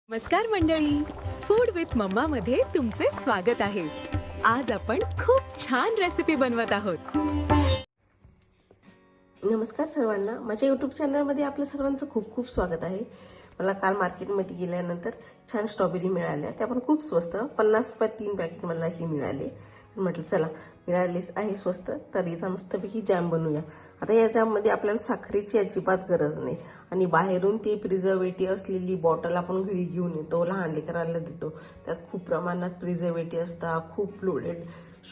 नमस्कार मंडळी, food with mamma मध्ये तुमचे स्वागत आहे। आज आपण खूप छान रेसिपी बनवत आहोत। नमस्कार सर्वांना, माझ्या यूट्यूब चॅनलमध्ये आपलं सर्वांचं खूप खूप स्वागत आहे। मला काल मार्केटमध्ये गेल्यानंतर छान स्ट्रॉबेरी मिळाल्या, त्या पण खूप स्वस्त, 50 रुपयात 3 पॅकेट मला ही मिळाले। म्हटलं चला मिळाले आहे स्वस्त तर याचा मस्तपैकी जॅम बनवूया। आता या जॅममध्ये आपल्याला साखरेची अजिबात गरज नाही आणि बाहेरून ते प्रिझर्वेटिव्ह असलेली बॉटल आपण घरी घेऊन येतो, लहान लेकरांना देतो, त्यात खूप प्रमाणात प्रिझर्वेटिव्ह असतात, खूप लोडेड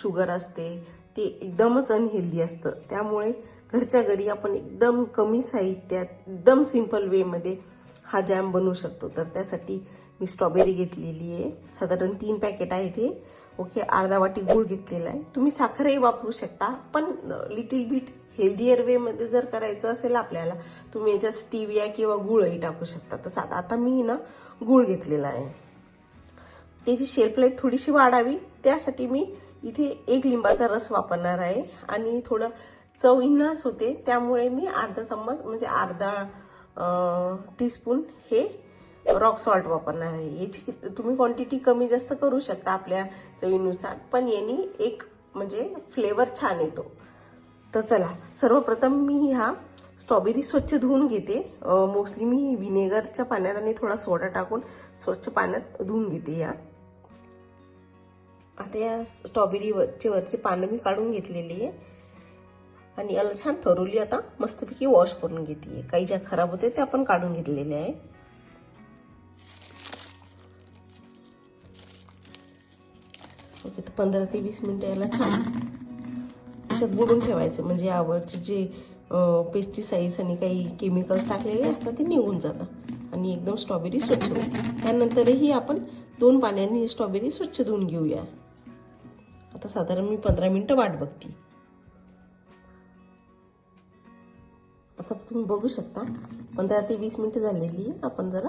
शुगर असते, ते एकदमच अनहेल्दी असतं। त्यामुळे घरच्या घरी आपण एकदम कमी साहित्यात एकदम सिंपल वेमध्ये हा जॅम बनवू शकतो। तर त्यासाठी मी स्ट्रॉबेरी घेतलेली आहे, साधारण 3 पॅकेट आहे ते। ओके, अर्धा वाटी गूळ घेतलेला आहे। तुम्ही साखरही वापरू शकता, पण लिटिल बिट हेल्दियर वेमध्ये जर करायचं असेल आपल्याला, तुम्ही याच्यात स्टिविया किंवा गूळही टाकू शकता। तसं आता मी ना गूळ घेतलेला आहे। त्याची शेल्फ लाईफ थोडीशी वाढावी त्यासाठी मी इथे 1 लिंबाचा रस वापरणार आहे आणि थोडं चवीनास होते त्यामुळे मी अर्धा चम्मच म्हणजे अर्धा टीस्पून हे रॉक सॉल्ट वापरणार आहे। याची तुम्ही क्वांटिटी कमी जास्त करू शकता आपल्या चवीनुसार, पण यानी एक म्हणजे फ्लेवर छान येतो। तर चला, सर्वप्रथम मी ह्या स्ट्रॉबेरी स्वच्छ धुवून घेते। मोस्टली मी व्हिनेगरच्या पाण्यात आणि थोडा सोडा टाकून स्वच्छ पाण्यात धुवून घेते। आता या स्ट्रॉबेरी वरचे पानं मी काढून घेतलेली आहे आणि याला छान थरोली आता मस्तपैकी वॉश करून घेते। काही ज्या खराब होते त्या पण काढून घेतलेल्या आहे। ओके, तर 15 ते 20 मिनिटं याला छान त्याच्यात बुडून ठेवायचं, म्हणजे यावरचे जे पेस्टिसाइड्स आणि काही केमिकल्स टाकलेले असतात ते निघून जातात आणि एकदम स्ट्रॉबेरी स्वच्छ होते। त्यानंतरही आपण 2 पाण्याने स्ट्रॉबेरी स्वच्छ धुवून घेऊया। आता साधारण मी 15 मिनिटं वाट बघते। आता तुम्ही बघू शकता 15 ते 20 मिनिटं झालेली आहे। आपण जरा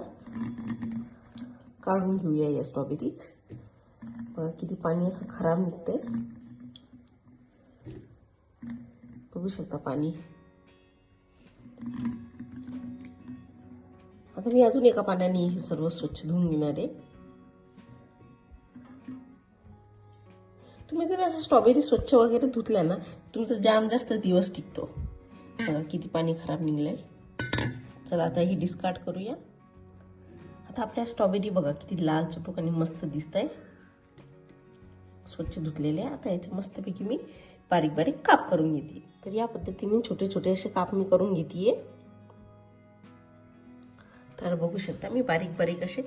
काढून घेऊया या स्ट्रॉबेरीज। बघा किती पाणी असं खराब निघतंय, बघू शकता पाणी। आता मी अजून एका पाण्याने हे सर्व स्वच्छ धुवून घेणार आहे। तुम्ही जर स्ट्रॉबेरी स्वच्छ वगैरे धुतल्या ना, तुमचा जॅम जास्त दिवस टिकतो। बघा किती पाणी खराब निघलंय। चला आता ही डिस्कार्ड करूया। आता आपल्या स्ट्रॉबेरी बघा किती लाल चुटूक आणि मस्त दिसतंय, स्वच्छ धुतलेले। आता याचे मस्तपैकी मी बारीक बारीक काप करून घेते। तर या पद्धतीने छोटे छोटे असे काप मी करून घेते। तर बघू शकता मी बारीक बारीक असे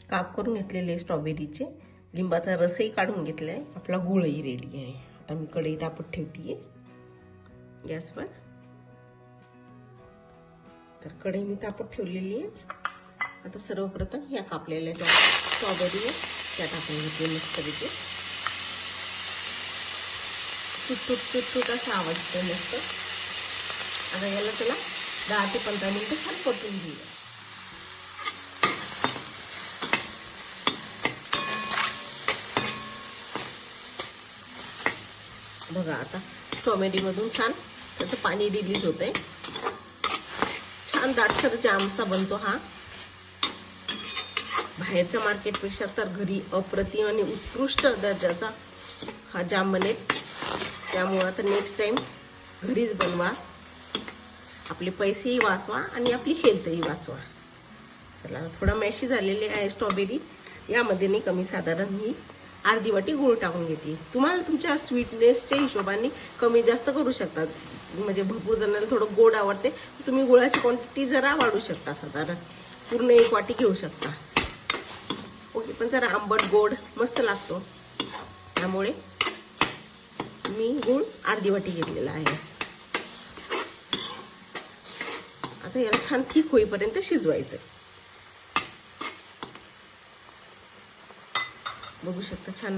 काप करून घेतलेले स्ट्रॉबेरीचे। लिंबाचा रसही काढून घेतलाय, आपला गूळही रेडी आहे। आता मी कढई तापत ठेवतीये गॅसवर। तर कढई मी तापत ठेवलेली आहे। आता सर्वप्रथम या कापलेल्या ज्या स्ट्रॉबेरी त्या टाकून घेते मस्तपैकी। तुट असा आवाज येतो मस्त। आता याला त्याला 10 ते 15 मिनिटं छान परतून घेऊया। बघा आता स्ट्रॉबेरी मधून छान त्याचं पाणी रिलीज होतंय, छान दाटसर जामचा बनतो हा। बाहेरच्या मार्केटपेक्षा तर घरी अप्रतिम आणि उत्कृष्ट दर्जाचा हा जाम बनेल। त्यामुळे आता नेक्स्ट टाइम घरीच बनवा, आपले पैसेही वाचवा आणि आपली हेल्थही वाचवा। चला, थोडा मॅशी झालेली आहे स्ट्रॉबेरी, यामध्ये नाही कमी साधारण मी अर्धी वाटी गूळ टाकून घेते। तुम्हाला तुमच्या स्वीटनेसच्या हिशोबाने कमी जास्त करू शकता, म्हणजे भरपूर जणांना थोडं गोड आवडते, तुम्ही गुळाची क्वांटिटी जरा वाढवू शकता, साधारण पूर्ण 1 वाटी घेऊ शकता। ओके, पण जरा आंबट गोड मस्त लागतो, त्यामुळे मी गूळ अर्धी वाटी घेतलेला आहे। आता याला छान ठीक होईपर्यंत शिजवायचं। बघू शकता छान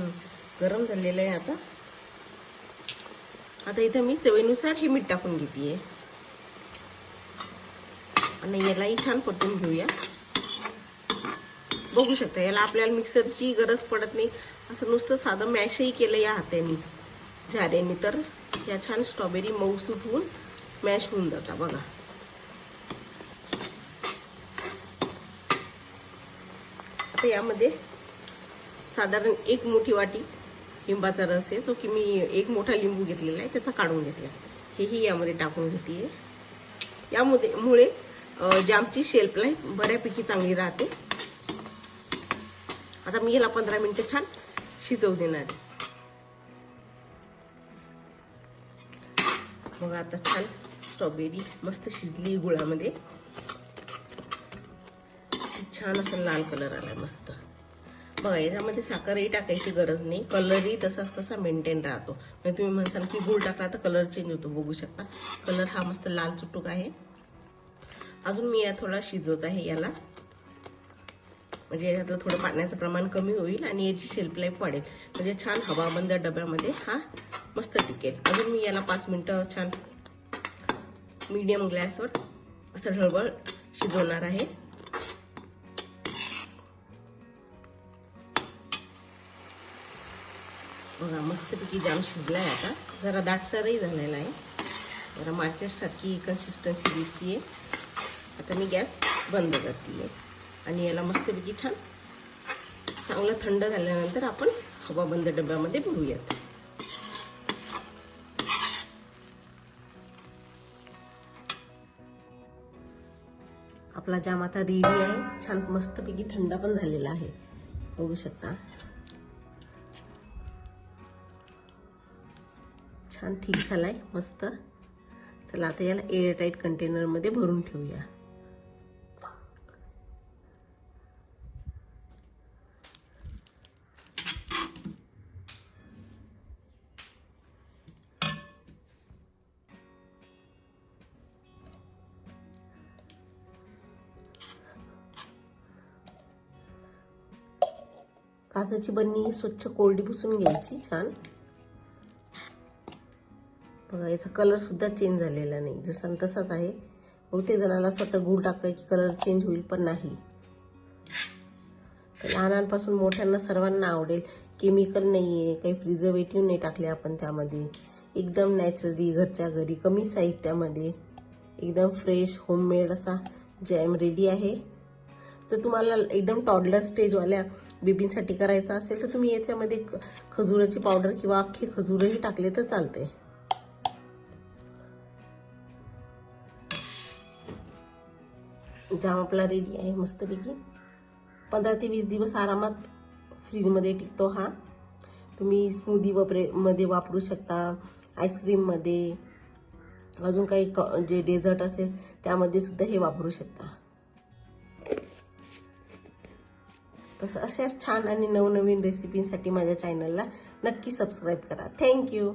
गरम झालेलं आहे। आता इथे मी चवीनुसार हे मीठ टाकून घेते आणि यालाही छान परतून घेऊया। बघू शकता याला आपल्याला मिक्सरची गरज पडत नाही, असं नुसतं साधं मॅशही केलं या हाताने झाऱ्याने, तर या छान स्ट्रॉबेरी मऊसूत होऊन मॅश होऊन जातात। बघा आता यामध्ये साधारण 1 मोठी वाटी लिंबाचा रस आहे, जो की मी 1 मोठा लिंबू घेतलेला आहे त्याचा काढून घेतला, हेही यामध्ये टाकून घेते. यामुळे जामची शेल्फ लाईफ बऱ्यापैकी चांगली राहते. आता मी याला 15 मिनिटं छान शिजवू देणार आहे. मग आता छान स्ट्रॉबेरी मस्त शिजली गुळामध्ये, छान असा लाल कलर आलाय मस्त. बघा याच्यामध्ये साखरही टाकायची गरज नाही, कलरही तसाच तसा मेंटेन राहतो. म्हणजे तुम्ही म्हणसाल की गुळ टाकला तर कलर चेंज होतो, बघू शकता कलर हा मस्त लाल चुटूक आहे. अजून मी या थोडा शिजवत आहे याला, म्हणजे याच्यात थोडं पाण्याचं प्रमाण कमी होईल आणि याची शेल्फ लाईफ वाढेल, म्हणजे छान हवाबंद डब्यामध्ये हा मस्त टिकेल. अजून मी याला 5 मिनिटं छान मीडियम गॅसवर असं ढळबळ शिजवणार आहे. बघा मस्तपैकी जाम शिजलाय. आता जरा दाटसरही झालेला आहे, जरा मार्केटसारखी कन्सिस्टन्सी दिसतीये. आता मी गॅस बंद करते आणि याला मस्तपैकी छान चांगलं थंड झाल्यानंतर आपण हवाबंद डब्यामध्ये भरूयात. आपला जाम आता रेडी आहे, छान मस्तपैकी थंड पण झालेला आहे, बघू शकता छान ठीक झालाय मस्त. चला आता याला एअरटाईट कंटेनर मध्ये भरून ठेवूया. काचेची बरणी स्वच्छ कोरडी पुसून घ्यायची छान. बघा याचा कलर सुद्धा चेंज झालेला नाही, जसा तसाच आहे. बहुतेक जणांना स्वतः गुळ टाकलं की कलर चेंज होईल, पण नाही. तर लहानांपासून मोठ्यांना सर्वांना आवडेल. केमिकल नाहीये, काही प्रिझर्वेटिव्ह नाही टाकले आपण त्यामध्ये, एकदम नॅचरली घरच्या घरी कमी साहित्यामध्ये एकदम फ्रेश होममेड असा जॅम रेडी आहे. जर तुम्हाला एकदम टॉडलर स्टेजवाल्या बेबींसाठी करायचा असेल तर तुम्ही याच्यामध्ये खजुराची पावडर किंवा अख्खे खजूरही टाकले तर चालते. जाम आपला रेडी आहे मस्तपैकी. 15 ते 20 दिवस आरामात फ्रीजमध्ये टिकतो हा. तुम्ही स्मूदी मध्ये वापरू शकता, आईस्क्रीममध्ये, अजून काही जे डेझर्ट असेल त्यामध्ये सुद्धा हे वापरू शकता. तसं अशाच छान आणि नवनवीन रेसिपींसाठी माझ्या चॅनलला नक्की सबस्क्राईब करा. थँक्यू.